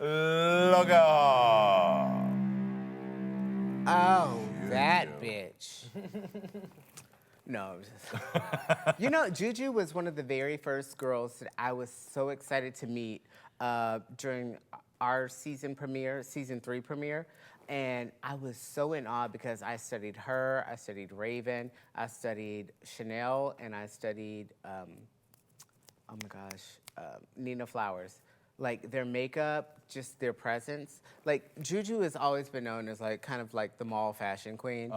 Loca. Oh, that bitch. No. You know, JuJu was one of the very first girls that I was so excited to meet during our season 3 premiere. And I was so in awe because I studied her, I studied Raven, I studied Chanel, and I studied, oh my gosh, Nina Flowers. Like their makeup, just their presence. Like JuJu has always been known as like kind of like the mall fashion queen.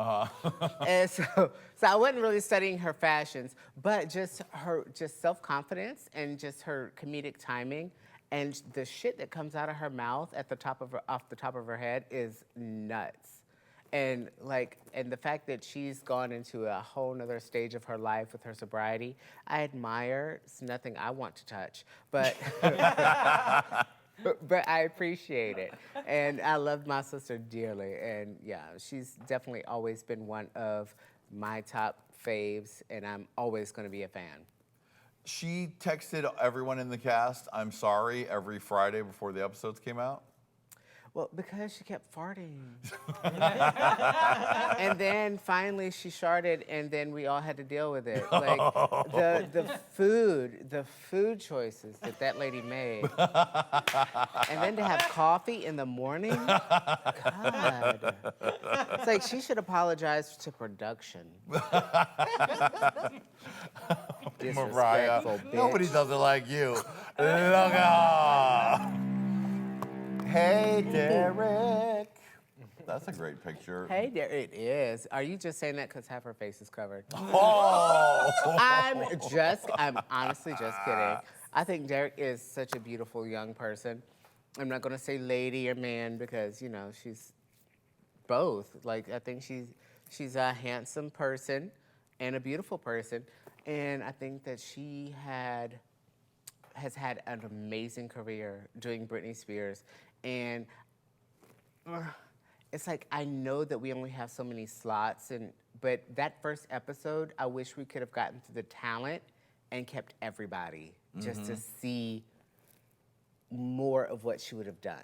And so I wasn't really studying her fashions, but just her self-confidence and just her comedic timing and the shit that comes out of her mouth at the top of off the top of her head is nuts. And the fact that she's gone into a whole nother stage of her life with her sobriety, I admire. It's nothing I want to touch, but but I appreciate it. And I love my sister dearly. And yeah, she's definitely always been one of my top faves, and I'm always going to be a fan. She texted everyone in the cast, "I'm sorry," every Friday before the episodes came out. Well, because she kept farting. And then finally she sharted, and then we all had to deal with it. Like the food choices that lady made. And then to have coffee in the morning, God. It's like she should apologize to production. Mariah, Bitch. nobody does it like you. Loca. Hey, Derrick. That's a great picture. Hey, there it is. Are you just saying that because half her face is covered? Oh! I'm honestly just kidding. I think Derrick is such a beautiful young person. I'm not gonna say lady or man because, you know, she's both. Like, I think she's a handsome person and a beautiful person. And I think that she has had an amazing career doing Britney Spears. And it's like, I know that we only have so many slots, but that first episode, I wish we could have gotten to the talent and kept everybody just to see more of what she would have done.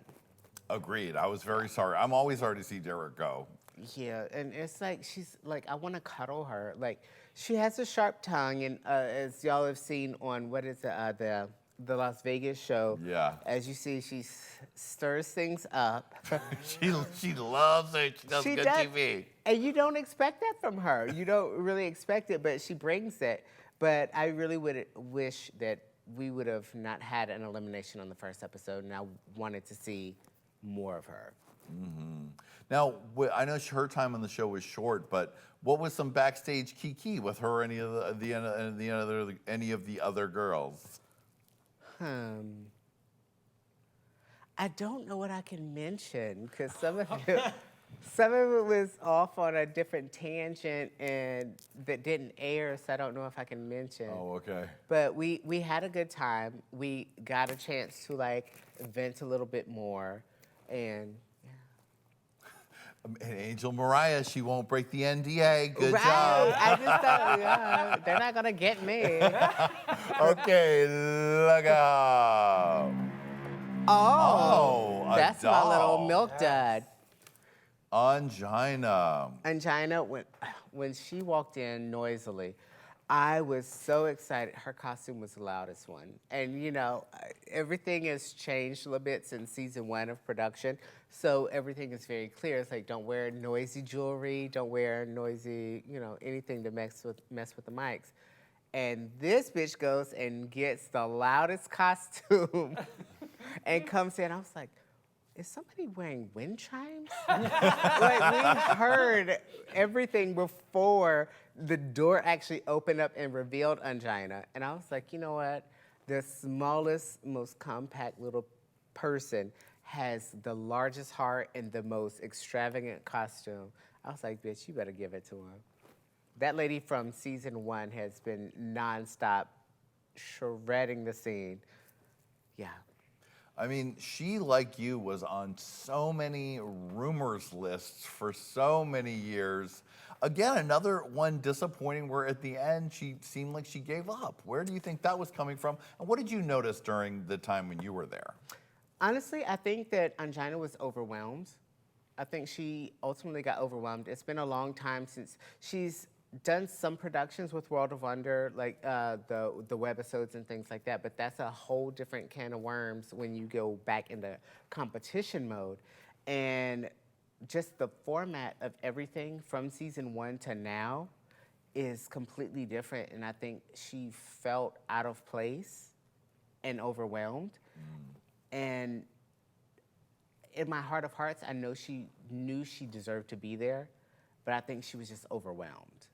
Agreed. I was very sorry. I'm always sorry to see Derrick go. Yeah, and it's like, she's like, I want to cuddle her. Like, she has a sharp tongue, and as y'all have seen on, what is the Las Vegas show. Yeah. As you see, she stirs things up. She loves it. She does good TV. And you don't expect that from her. You don't really expect it, but she brings it. But I really would wish that we would have not had an elimination on the first episode, and I wanted to see more of her. Mm-hmm. Now, I know her time on the show was short, but what was some backstage kiki with her or any of the other girls? I don't know what I can mention because some of it was off on a different tangent and that didn't air, so I don't know if I can mention. Oh, okay. But we had a good time. We got a chance to like vent a little bit more, and And Angel Mariah, she won't break the NDA. Good right. job. I just thought, yeah, they're not gonna get me. Okay, look out. Oh, a that's my doll. little milk dud. Angina. Angina, when she walked in noisily, I was so excited. Her costume was the loudest one. And you know, everything has changed a little bit since season 1 of production. So everything is very clear. It's like, don't wear noisy jewelry, don't wear noisy, you know, anything to mess with the mics. And this bitch goes and gets the loudest costume and comes in. I was like, is somebody wearing wind chimes? Like, we heard everything before the door actually opened up and revealed Angina. And I was like, you know what? The smallest, most compact little person has the largest heart and the most extravagant costume. I was like, bitch, you better give it to him. That lady from season 1 has been nonstop shredding the scene. Yeah. I mean, she, like you, was on so many rumors lists for so many years. Again, another one disappointing where at the end she seemed like she gave up. Where do you think that was coming from? And what did you notice during the time when you were there? Honestly, I think that Angina was overwhelmed. I think she ultimately got overwhelmed. It's been a long time since she's done some productions with World of Wonder, like the webisodes and things like that, but that's a whole different can of worms when you go back in the competition mode. And just the format of everything from season 1 to now is completely different, and I think she felt out of place and overwhelmed. And in my heart of hearts, I know she knew she deserved to be there, but I think she was just overwhelmed.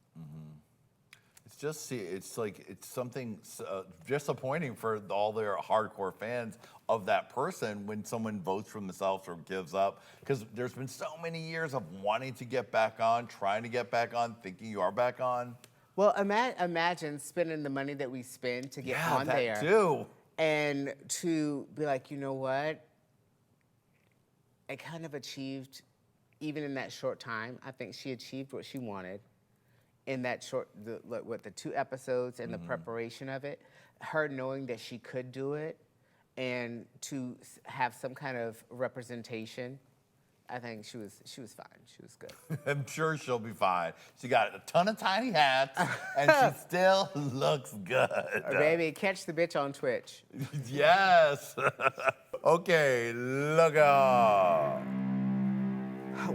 It's just, it's like, it's something disappointing for all their hardcore fans of that person when someone votes for themselves or gives up. Because there's been so many years of wanting to get back on, trying to get back on, thinking you are back on. Well, imagine spending the money that we spend to get on there. Yeah, that too. And to be like, you know what? I kind of achieved, even in that short time, I think she achieved what she wanted in that the 2 episodes and the preparation of it. Her knowing that she could do it and to have some kind of representation, I think she was fine. She was good. I'm sure she'll be fine. She got a ton of tiny hats, and she still looks good. Baby, catch the bitch on Twitch. Yes. Okay, look up.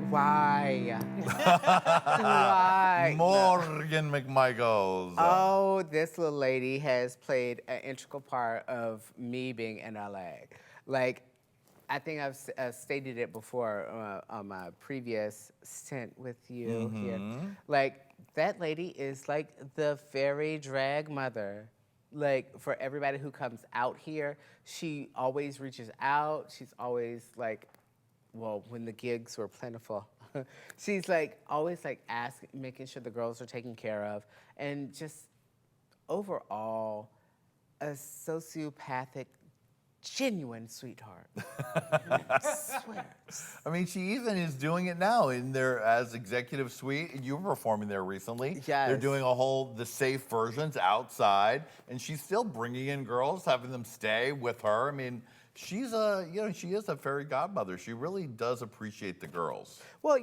Why? Why? Morgan McMichaels. Oh, this little lady has played an integral part of me being in LA. Like, I think I've stated it before on my previous stint with you here. Like, that lady is like the fairy drag mother. Like, for everybody who comes out here, she always reaches out. She's always like, well, when the gigs were plentiful, she's like always like making sure the girls are taken care of, and just overall a sociopathic, genuine sweetheart. I swear. I mean, she even is doing it now in there as executive suite. You were performing there recently. Yes. They're doing the safe versions outside, and she's still bringing in girls, having them stay with her. I mean, she is a fairy godmother. She really does appreciate the girls. Well,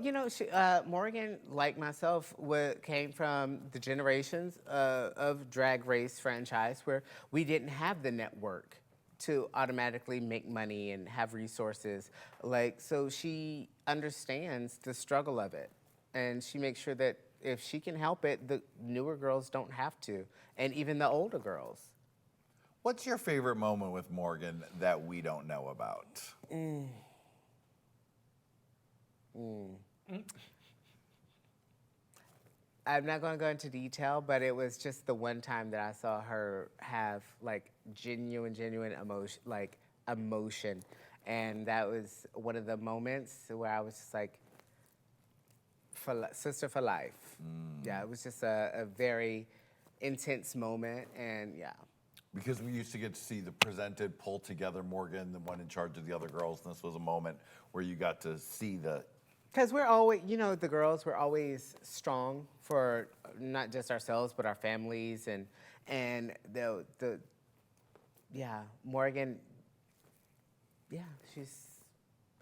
Morgan, like myself, came from the generations of Drag Race franchise where we didn't have the network to automatically make money and have resources. So she understands the struggle of it. And she makes sure that if she can help it, the newer girls don't have to, and even the older girls. What's your favorite moment with Morgan that we don't know about? I'm not going to go into detail, but it was just the one time that I saw her have like genuine emotion, and that was one of the moments where I was just like, sister for life. Yeah, it was just a very intense moment, and yeah. Because we used to get to see the presented, pulled together Morgan, the one in charge of the other girls, and this was a moment where you got to see the... Because we're always, the girls were always strong for not just ourselves, but our families, and Morgan, she's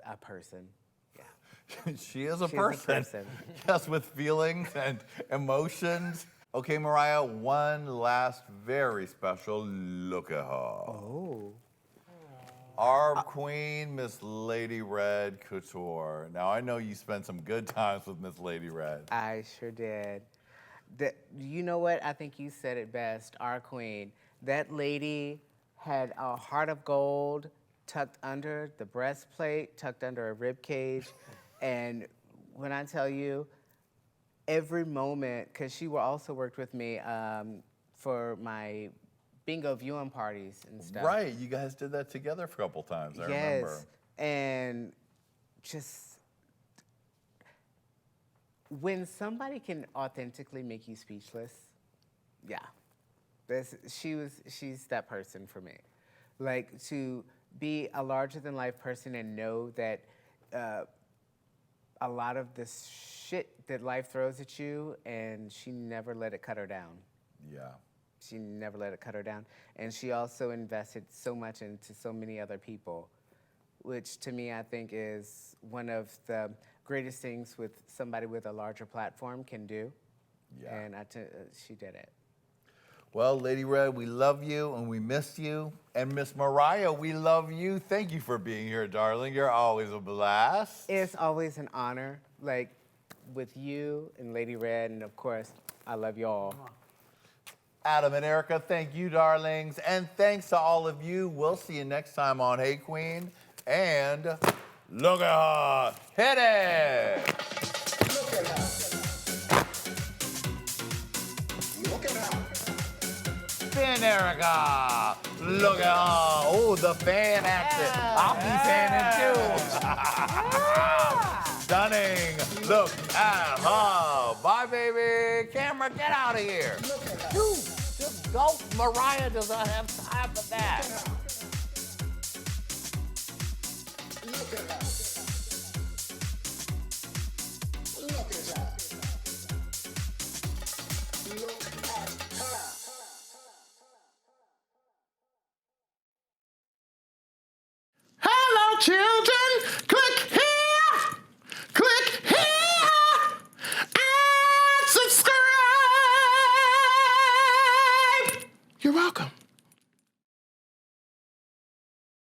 a person. Yeah. She is a She's person. a person. Yes, with feelings and emotions. Okay, Mariah, one last very special look at her. Oh. Our queen, Miss Lady Red Couture. Now, I know you spent some good times with Miss Lady Red. I sure did. You know what? I think you said it best, our queen. That lady had a heart of gold tucked under the breastplate, tucked under a rib cage. And when I tell you, every moment, because she also worked with me for my bingo viewing parties and stuff. Right, you guys did that together for a couple times, I remember. Yes, and just when somebody can authentically make you speechless, yeah, she's that person for me. Like, to be a larger-than-life person and know that a lot of the shit that life throws at you, and she never let it cut her down. Yeah. She never let it cut her down. And she also invested so much into so many other people which to me I think is one of the greatest things with somebody with a larger platform can do. Yeah. And she did it. Well, Lady Red, we love you and we miss you. And Miss Mariah, we love you. Thank you for being here, darling. You're always a blast. It's always an honor, like with you and Lady Red, and of course, I love y'all. Adam and Erica, thank you, darlings. And thanks to all of you. We'll see you next time on Hey Qween. And look at her. Hit it. Look at her. Look at her. Fan Erica. Look at her. Oh, the fan accent. I'll be fanning too. Stunning. Look at her. Bye, baby. Camera, get out of here. Dude, just go. Mariah does not have time for that. Look at her. Look at her. Look at her. Hello, children. Click here. Click here. And subscribe.